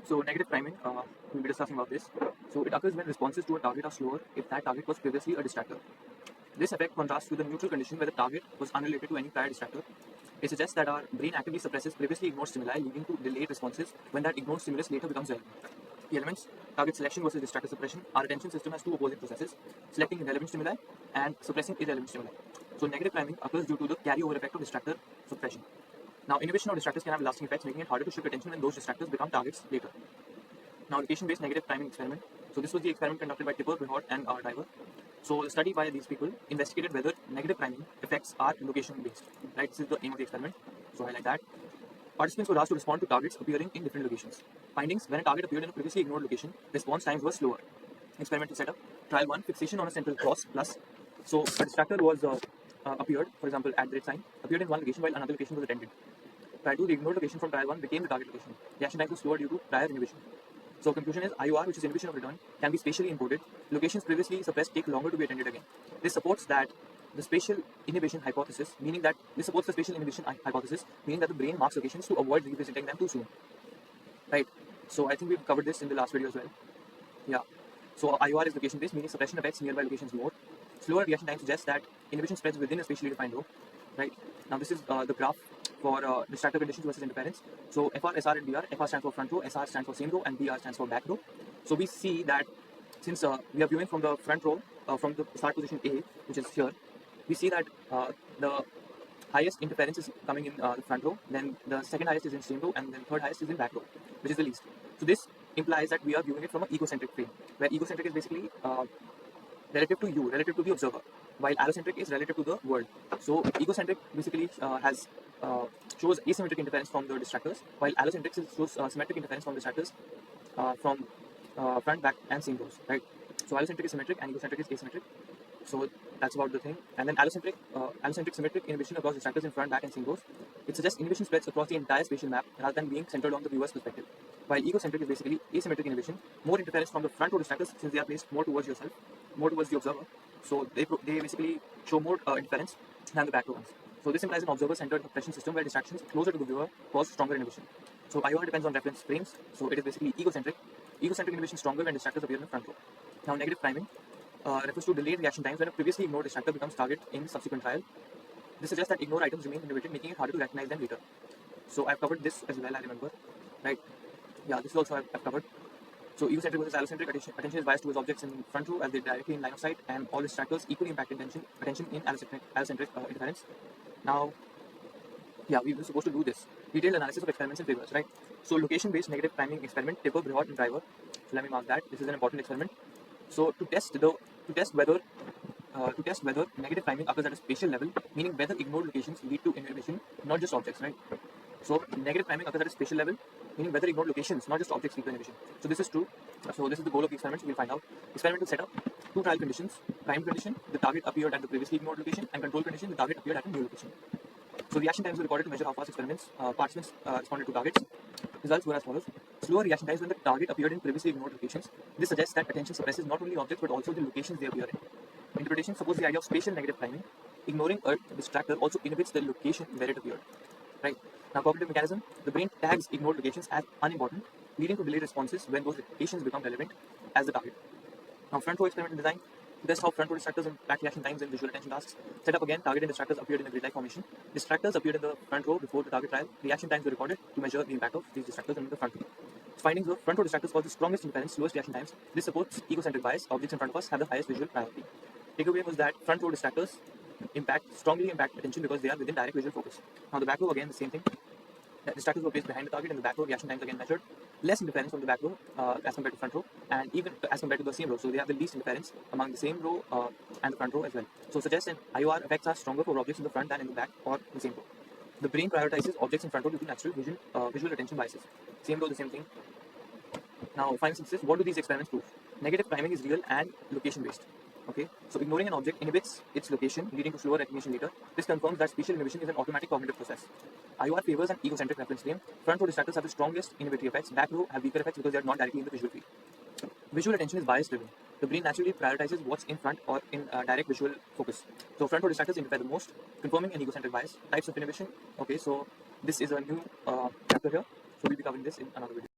So negative priming, we'll be discussing about this. So it occurs when responses to a target are slower if that target was previously a distractor. This effect contrasts with the neutral condition where the target was unrelated to any prior distractor. It suggests that our brain actively suppresses previously ignored stimuli, leading to delayed responses when that ignored stimulus later becomes relevant. The elements, target selection versus distractor suppression, our attention system has two opposing processes, selecting relevant stimuli and suppressing irrelevant stimuli. So negative priming occurs due to the carryover effect of distractor suppression. Now, inhibition of distractors can have lasting effects, making it harder to shift attention when those distractors become targets later. Now, location-based negative priming experiment. So this was the experiment conducted by Tipper, Behort, and Driver. So the study by these people investigated whether negative priming effects are location-based. Right, this is the aim of the experiment. So highlight that. Participants were asked to respond to targets appearing in different locations. Findings: when a target appeared in a previously ignored location, response times were slower. Experimental setup. Trial 1, fixation on a central cross plus. So a distractor was appeared, for example, @ sign, appeared in one location while another location was attended. Trial 2, the ignored location from trial 1 became the target location. Reaction time was slower due to prior inhibition. So conclusion is IOR, which is inhibition of return, can be spatially encoded. Locations previously suppressed take longer to be attended again. This supports that the spatial inhibition hypothesis, meaning that the brain marks locations to avoid revisiting them too soon. Right. So I think we've covered this in the last video as well. Yeah. So IOR is location based, meaning suppression affects nearby locations more. Slower reaction time suggests that inhibition spreads within a spatially defined row. Right. Now this is the graph for distractor conditions versus interference. So FR, SR, and BR. FR stands for front row, SR stands for same row, and BR stands for back row. So we see that since we are viewing from the front row, from the start position A, which is here, we see that the highest interference is coming in the front row, then the second highest is in same row, and then third highest is in back row, which is the least. So this implies that we are viewing it from an egocentric frame, where egocentric is basically relative to you, relative to the observer, while allocentric is relative to the world. So egocentric basically shows asymmetric interference from the distractors, while allocentric shows symmetric interference from distractors from front, back, and same rows. Right. So allocentric is symmetric and egocentric is asymmetric. So that's about the thing. And then allocentric symmetric inhibition across distractors in front, back, and same rows. It suggests inhibition spreads across the entire spatial map rather than being centered on the viewer's perspective. While egocentric is basically asymmetric inhibition, more interference from the front row distractors since they are placed more towards yourself, more towards the observer. So they basically show more interference than the back row ones. So this implies an observer-centered suppression system where distractions closer to the viewer cause stronger inhibition. So IOR depends on reference frames. So it is basically egocentric. Egocentric inhibition stronger when distractors appear in the front row. Now negative priming refers to delayed reaction times when a previously ignored distractor becomes target in subsequent trial. This suggests that ignored items remain inhibited, making it harder to recognize them later. So I've covered this as well, I remember. Right? Yeah, this is also I've covered. So egocentric versus allocentric, attention is biased towards objects in front row as they're directly in line of sight, and all distractors equally impact attention in allocentric interference. Now, yeah, we were supposed to do this. Detailed analysis of experiments and figures, right? So location-based negative priming experiment, Tipper, Behort, and Driver. So let me mark that. This is an important experiment. So to test whether negative priming occurs at a spatial level, meaning whether ignored locations lead to inhibition, not just objects, right? So negative priming occurs at a spatial level, meaning whether ignored locations, not just objects, lead to inhibition. So this is true. So this is the goal of the experiment. So we'll find out. Experimental setup: two trial conditions. Prime condition: the target appeared at the previously ignored location, and control condition: the target appeared at a new location. So reaction times were recorded to measure how fast participants responded to targets. Results were as follows: slower reaction times when the target appeared in previously ignored locations. This suggests that attention suppresses not only objects but also the locations they appear in. Interpretation supports the idea of spatial negative priming. Ignoring a distractor also inhibits the location where it appeared. Right. Now, cognitive mechanism: the brain tags ignored locations as unimportant, leading to delayed responses when those locations become relevant as the target. Now, front row experiment design: to test how front row distractors impact reaction times and visual attention tasks. Set up again: target and distractors appeared in a grid-like formation. Distractors appeared in the front row before the target trial. Reaction times were recorded to measure the impact of these distractors in the front row. Findings were: front row distractors cause the strongest interference, slowest reaction times. This supports egocentric bias. Objects in front of us have the highest visual priority. Takeaway was that front row distractors strongly impact attention because they are within direct visual focus. Now the back row, again the same thing. The distractors were placed behind the target, and the back row reaction times again measured. Less interference from the back row as compared to front row, and even as compared to the same row. So they have the least interference among the same row and the front row as well. So suggests that IOR effects are stronger for objects in the front than in the back or the same row. The brain prioritizes objects in front row due to natural visual attention biases. Same row, the same thing. Now, final synthesis: what do these experiments prove? Negative priming is real and location based. Okay, so ignoring an object inhibits its location, leading to slower recognition later. This confirms that spatial inhibition is an automatic cognitive process. IOR favors an egocentric reference frame. Front row distractors have the strongest inhibitory effects. Back row have weaker effects because they are not directly in the visual field. Visual attention is bias driven. The brain naturally prioritizes what's in front or in direct visual focus. So front row distractors interfere the most, confirming an egocentric bias. Types of inhibition. Okay, so this is a new chapter here. So we'll be covering this in another video.